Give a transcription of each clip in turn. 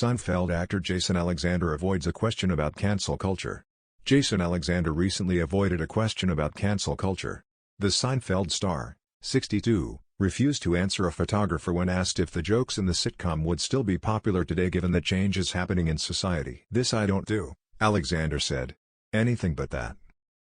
Seinfeld actor Jason Alexander avoids a question about cancel culture. Jason Alexander recently avoided a question about cancel culture. The Seinfeld star, 62, refused to answer a photographer when asked if the jokes in the sitcom would still be popular today given the changes happening in society. "This I don't do," Alexander said. "Anything but that."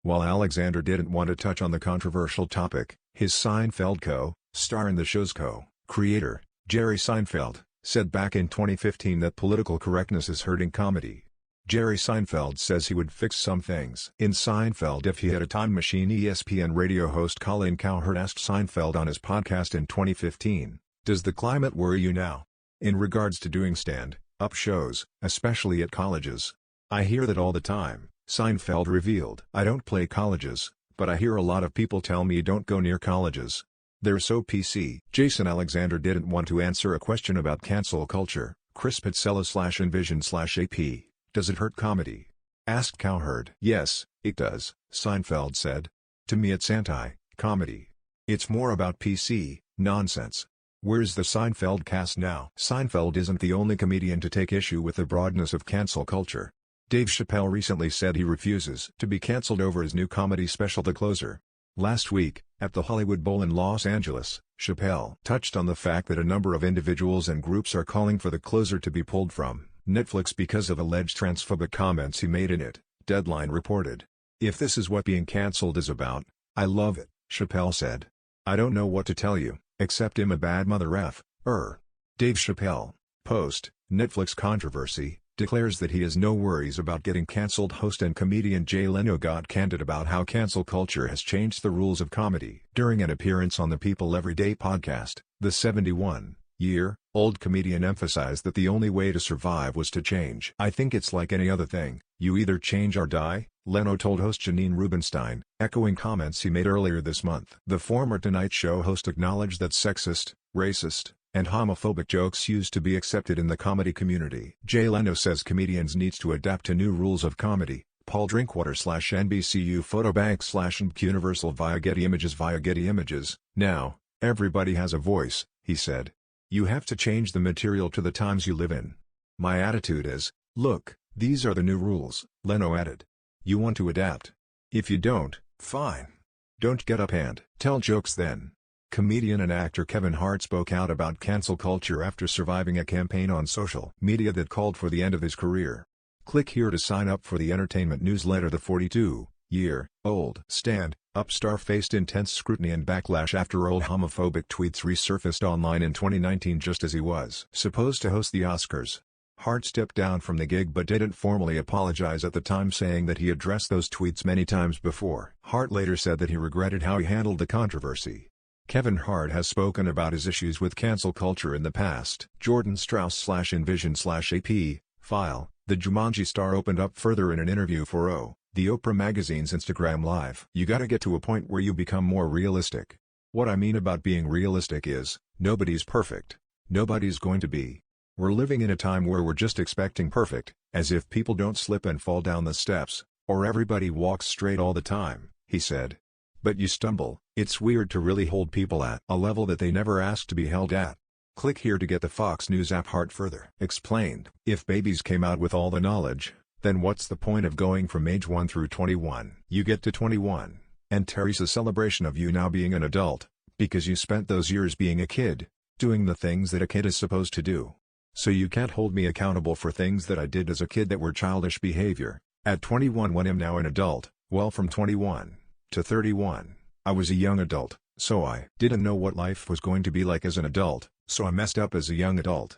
While Alexander didn't want to touch on the controversial topic, his Seinfeld co-star and the show's co-creator, Jerry Seinfeld, said back in 2015 that political correctness is hurting comedy. Jerry Seinfeld says he would fix some things in Seinfeld if he had a time machine. ESPN radio host Colin Cowherd asked Seinfeld on his podcast in 2015, "Does the climate worry you now? In regards to doing stand-up shows, especially at colleges?" "I hear that all the time," Seinfeld revealed. "I don't play colleges, but I hear a lot of people tell me don't go near colleges. They're so PC." Jason Alexander didn't want to answer a question about cancel culture. Chris Pizzella/Envision/AP, "Does it hurt comedy?" asked Cowherd. "Yes, it does," Seinfeld said. "To me it's anti-comedy. It's more about PC nonsense." Where's the Seinfeld cast now? Seinfeld isn't the only comedian to take issue with the broadness of cancel culture. Dave Chappelle recently said he refuses to be canceled over his new comedy special The Closer. Last week, at the Hollywood Bowl in Los Angeles, Chappelle touched on the fact that a number of individuals and groups are calling for The Closer to be pulled from Netflix because of alleged transphobic comments he made in it, Deadline reported. "If this is what being canceled is about, I love it," Chappelle said. "I don't know what to tell you, except I'm a bad mother f***er." Dave Chappelle, post-Netflix controversy, declares that he has no worries about getting cancelled. Host and comedian Jay Leno got candid about how cancel culture has changed the rules of comedy. During an appearance on the People Everyday podcast, the 71-year-old comedian emphasized that the only way to survive was to change. "I think it's like any other thing, you either change or die," Leno told host Janine Rubinstein, echoing comments he made earlier this month. The former Tonight Show host acknowledged that sexist, racist, and homophobic jokes used to be accepted in the comedy community. Jay Leno says comedians need to adapt to new rules of comedy. Paul Drinkwater/NBCU Photobank/NBC Universal via Getty Images. "Now, everybody has a voice," he said. "You have to change the material to the times you live in. My attitude is, look, these are the new rules," Leno added. "You want to adapt. If you don't, fine. Don't get up and tell jokes then." Comedian and actor Kevin Hart spoke out about cancel culture after surviving a campaign on social media that called for the end of his career. Click here to sign up for the entertainment newsletter. The 42-year-old stand-up star faced intense scrutiny and backlash after old homophobic tweets resurfaced online in 2019 just as he was supposed to host the Oscars. Hart stepped down from the gig but didn't formally apologize at the time, saying that he addressed those tweets many times before. Hart later said that he regretted how he handled the controversy. Kevin Hart has spoken about his issues with cancel culture in the past. Jordan Strauss/Envision/AP, file, the Jumanji star opened up further in an interview for the Oprah magazine's Instagram Live. "You gotta get to a point where you become more realistic. What I mean about being realistic is, nobody's perfect. Nobody's going to be. We're living in a time where we're just expecting perfect, as if people don't slip and fall down the steps, or everybody walks straight all the time," he said. "But you stumble. It's weird to really hold people at a level that they never asked to be held at." Click here to get the Fox News app. Hart further explained, "If babies came out with all the knowledge, then what's the point of going from age 1 through 21? You get to 21, and Terry's a celebration of you now being an adult, because you spent those years being a kid, doing the things that a kid is supposed to do. So you can't hold me accountable for things that I did as a kid that were childish behavior, at 21 when I'm now an adult. Well, from 21 to 31, I was a young adult, so I didn't know what life was going to be like as an adult, so I messed up as a young adult.